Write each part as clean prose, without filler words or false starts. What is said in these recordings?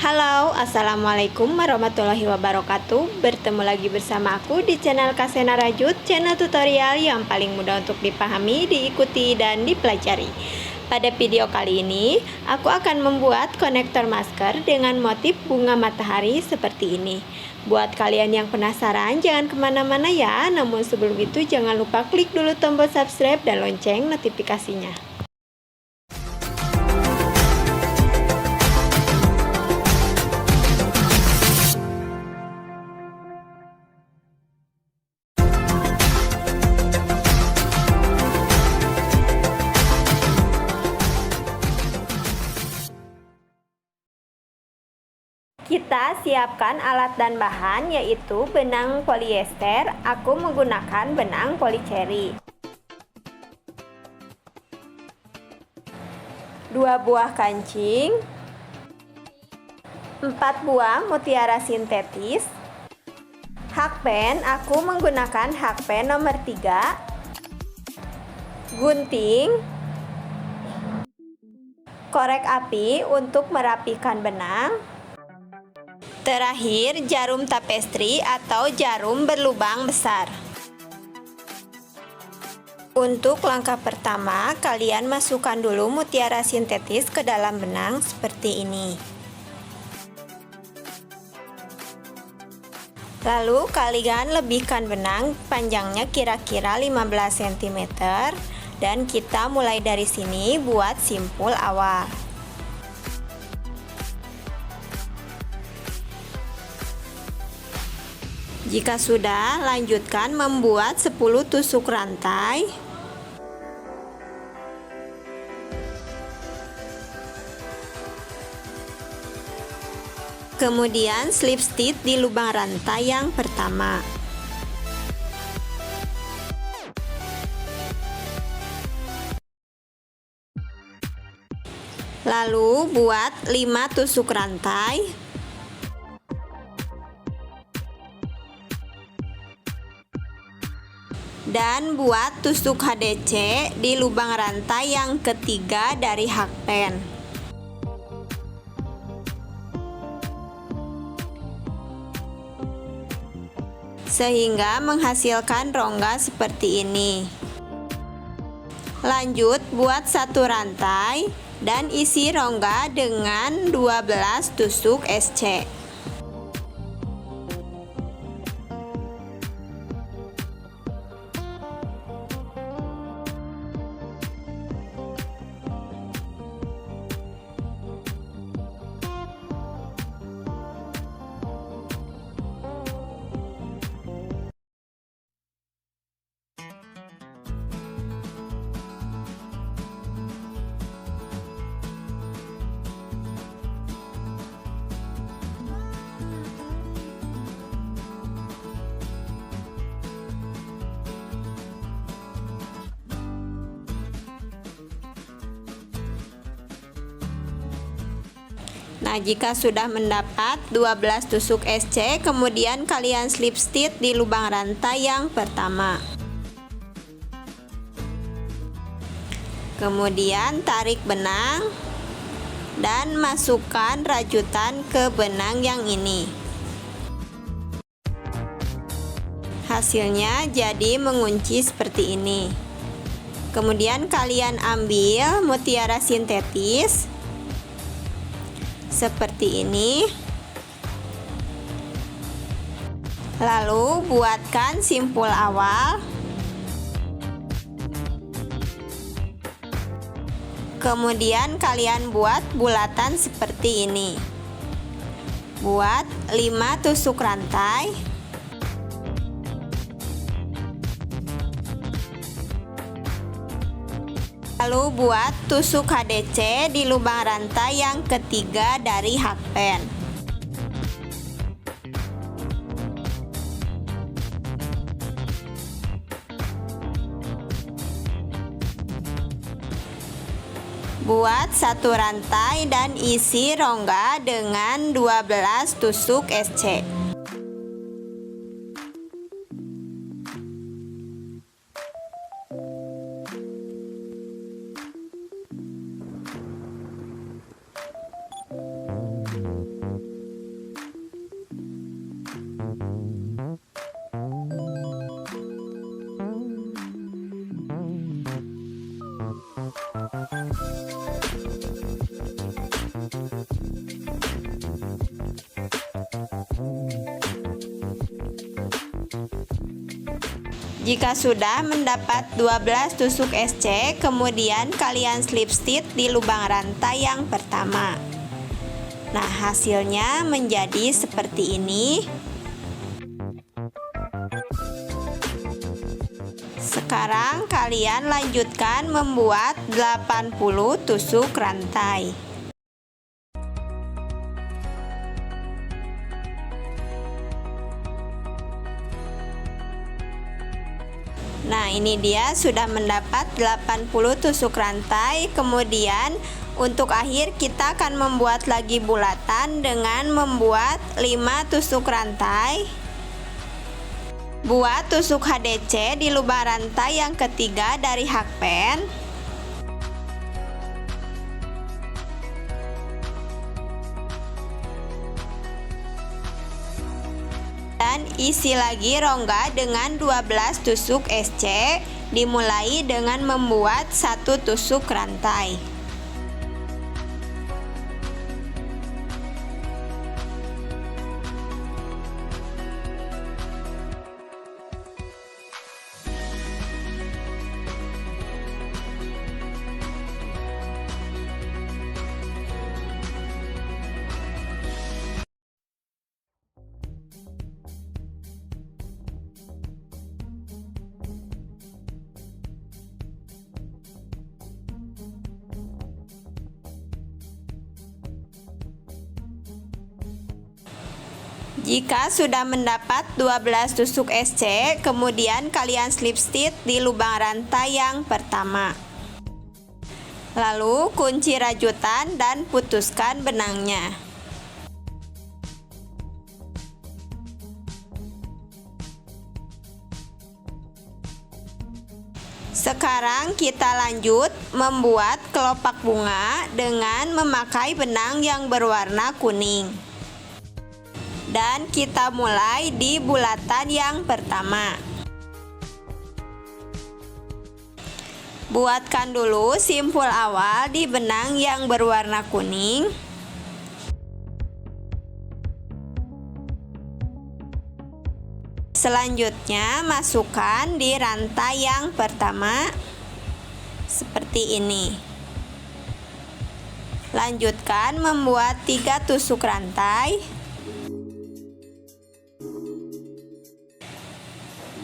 Halo, assalamualaikum warahmatullahi wabarakatuh. Bertemu lagi bersama aku di channel Kasena Rajut, channel tutorial yang paling mudah untuk dipahami, diikuti, dan dipelajari. Pada video kali ini, aku akan membuat konektor masker dengan motif bunga matahari seperti ini. Buat kalian yang penasaran, jangan kemana-mana ya. Namun sebelum itu, jangan lupa klik dulu tombol subscribe dan lonceng notifikasinya. Kita siapkan alat dan bahan, yaitu benang polyester. Aku menggunakan benang polycherry, 2 buah kancing, 4 buah mutiara sintetis, hakpen. Aku menggunakan hakpen nomor 3, gunting, korek api untuk merapikan benang. Terakhir, jarum tapestri atau jarum berlubang besar. Untuk langkah pertama, kalian masukkan dulu mutiara sintetis ke dalam benang seperti ini. Lalu kalian lebihkan benang, panjangnya kira-kira 15 cm, dan kita mulai dari sini buat simpul awal. Jika sudah, lanjutkan membuat 10 tusuk rantai. Kemudian slip stitch di lubang rantai yang pertama. Lalu buat 5 tusuk rantai. Dan buat tusuk HDC di lubang rantai yang ketiga dari hakpen. Sehingga menghasilkan rongga seperti ini. Lanjut buat satu rantai dan isi rongga dengan 12 tusuk SC. Nah, jika sudah mendapat 12 tusuk SC, kemudian kalian slip stitch di lubang rantai yang pertama. Kemudian tarik benang dan masukkan rajutan ke benang yang ini. Hasilnya jadi mengunci seperti ini. Kemudian kalian ambil mutiara sintetis seperti ini. Lalu buatkan simpul awal. Kemudian kalian buat bulatan seperti ini. Buat 5 tusuk rantai. Lalu buat tusuk HDC di lubang rantai yang ketiga dari hakpen. Buat satu rantai dan isi rongga dengan 12 tusuk SC. Jika sudah mendapat 12 tusuk SC, kemudian kalian slip stitch di lubang rantai yang pertama. Nah, hasilnya menjadi seperti ini. Sekarang kalian lanjutkan membuat 80 tusuk rantai. Nah, ini dia sudah mendapat 80 tusuk rantai. Kemudian untuk akhir kita akan membuat lagi bulatan dengan membuat 5 tusuk rantai. Buat tusuk HDC di lubang rantai yang ketiga dari hakpen. Dan isi lagi rongga dengan 12 tusuk SC, dimulai dengan membuat 1 tusuk rantai. Jika sudah mendapat 12 tusuk SC, kemudian kalian slip stitch di lubang rantai yang pertama. Lalu kunci rajutan dan putuskan benangnya. Sekarang kita lanjut membuat kelopak bunga dengan memakai benang yang berwarna kuning. Dan kita mulai di bulatan yang pertama. Buatkan dulu simpul awal di benang yang berwarna kuning. Selanjutnya masukkan di rantai yang pertama seperti ini. Lanjutkan membuat 3 tusuk rantai.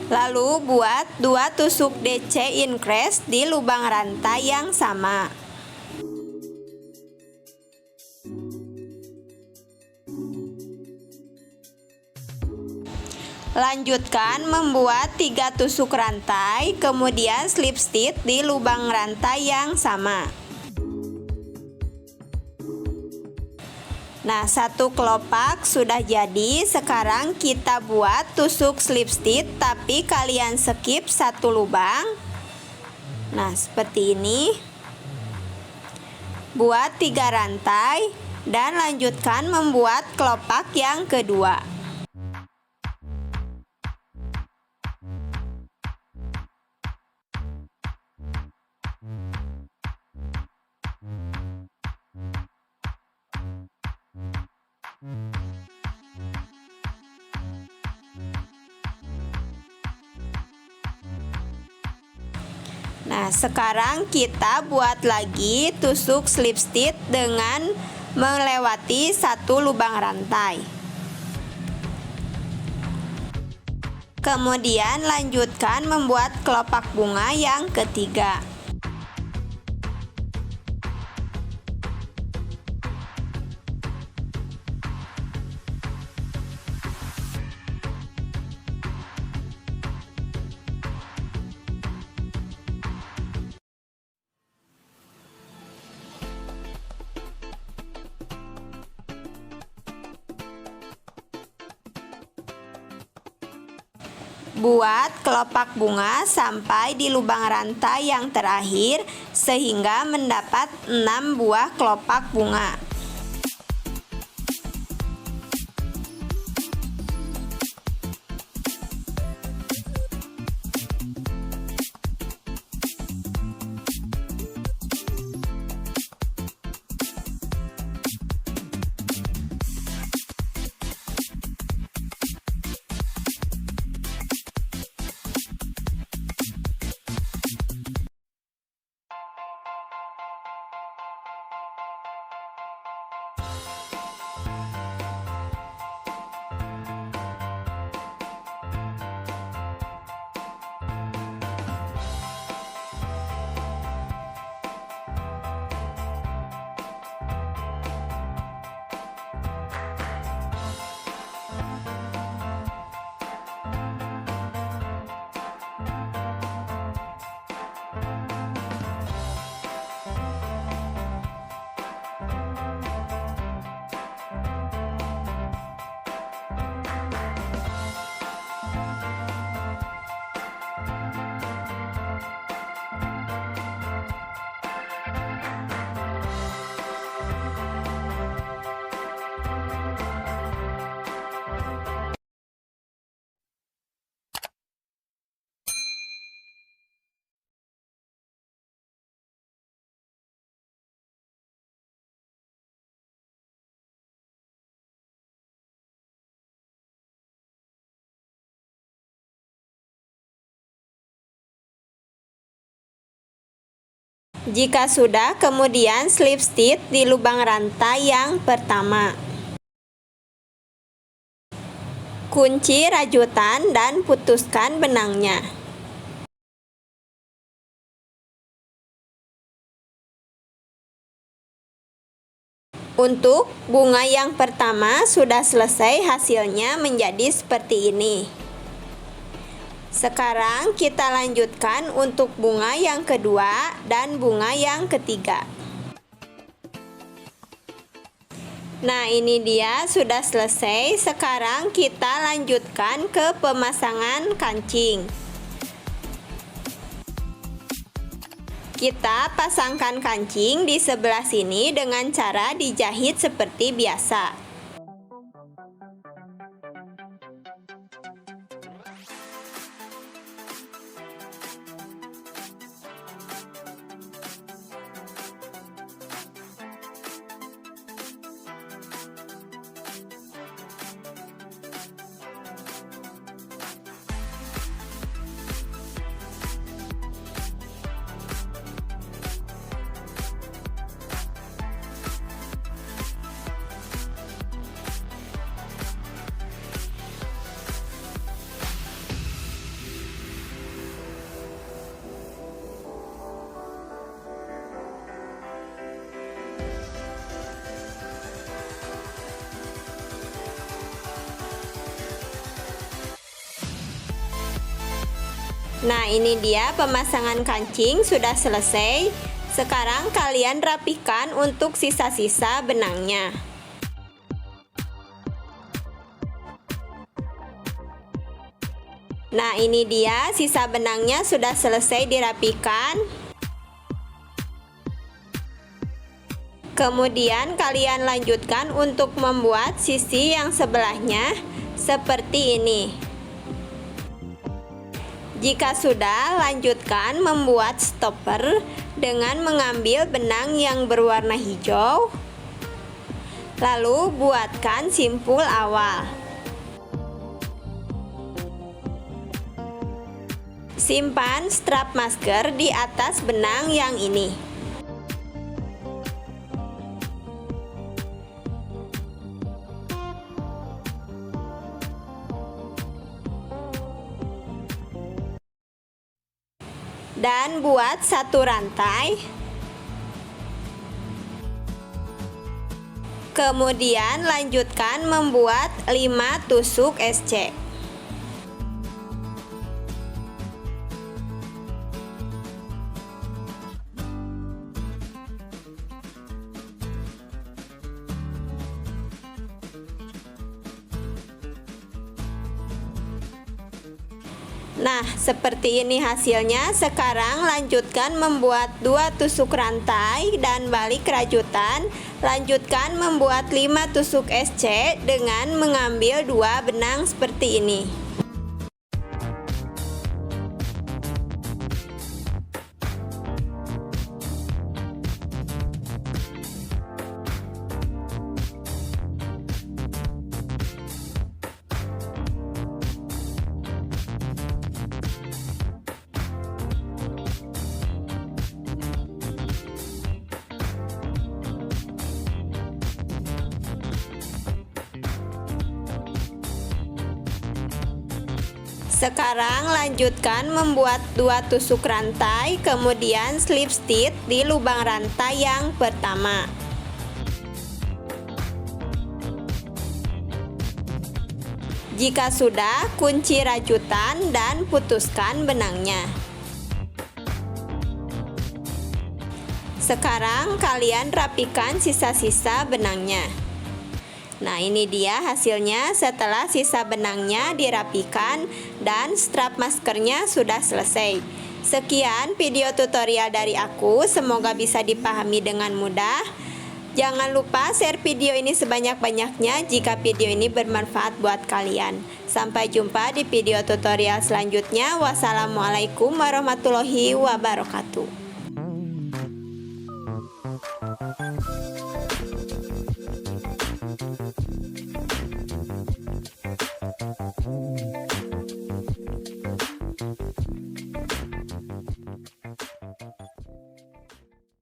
Lalu buat 2 tusuk DC increase di lubang rantai yang sama. Lanjutkan membuat 3 tusuk rantai, kemudian slip stitch di lubang rantai yang sama. Nah, 1 kelopak sudah jadi. Sekarang kita buat tusuk slip stitch, tapi kalian skip 1 lubang. Nah, seperti ini. Buat 3 rantai dan lanjutkan membuat kelopak yang kedua. Nah, sekarang kita buat lagi tusuk slip stitch dengan melewati 1 lubang rantai. Kemudian lanjutkan membuat kelopak bunga yang ketiga. Buat kelopak bunga sampai di lubang rantai yang terakhir sehingga mendapat 6 buah kelopak bunga. Jika sudah, kemudian slip stitch di lubang rantai yang pertama. Kunci rajutan dan putuskan benangnya. Untuk bunga yang pertama sudah selesai, hasilnya menjadi seperti ini. Sekarang kita lanjutkan untuk bunga yang kedua dan bunga yang ketiga. Nah, ini dia sudah selesai. Sekarang kita lanjutkan ke pemasangan kancing. Kita pasangkan kancing di sebelah sini dengan cara dijahit seperti biasa. Nah, ini dia pemasangan kancing sudah selesai. Sekarang kalian rapikan untuk sisa-sisa benangnya. Nah, ini dia sisa benangnya sudah selesai dirapikan. Kemudian kalian lanjutkan untuk membuat sisi yang sebelahnya seperti ini. Jika sudah, lanjutkan membuat stopper dengan mengambil benang yang berwarna hijau, lalu buatkan simpul awal. Simpan strap masker di atas benang yang ini. Dan buat satu rantai. Kemudian lanjutkan membuat 5 tusuk SC. Nah, seperti ini hasilnya. Sekarang lanjutkan membuat 2 tusuk rantai dan balik rajutan. Lanjutkan membuat 5 tusuk SC dengan mengambil 2 benang seperti ini. Sekarang lanjutkan membuat 2 tusuk rantai, kemudian slip stitch di lubang rantai yang pertama. Jika sudah, kunci rajutan dan putuskan benangnya. Sekarang kalian rapikan sisa-sisa benangnya. Nah, ini dia hasilnya setelah sisa benangnya dirapikan dan strap maskernya sudah selesai. Sekian video tutorial dari aku, semoga bisa dipahami dengan mudah. Jangan lupa share video ini sebanyak-banyaknya jika video ini bermanfaat buat kalian. Sampai jumpa di video tutorial selanjutnya. Wassalamualaikum warahmatullahi wabarakatuh.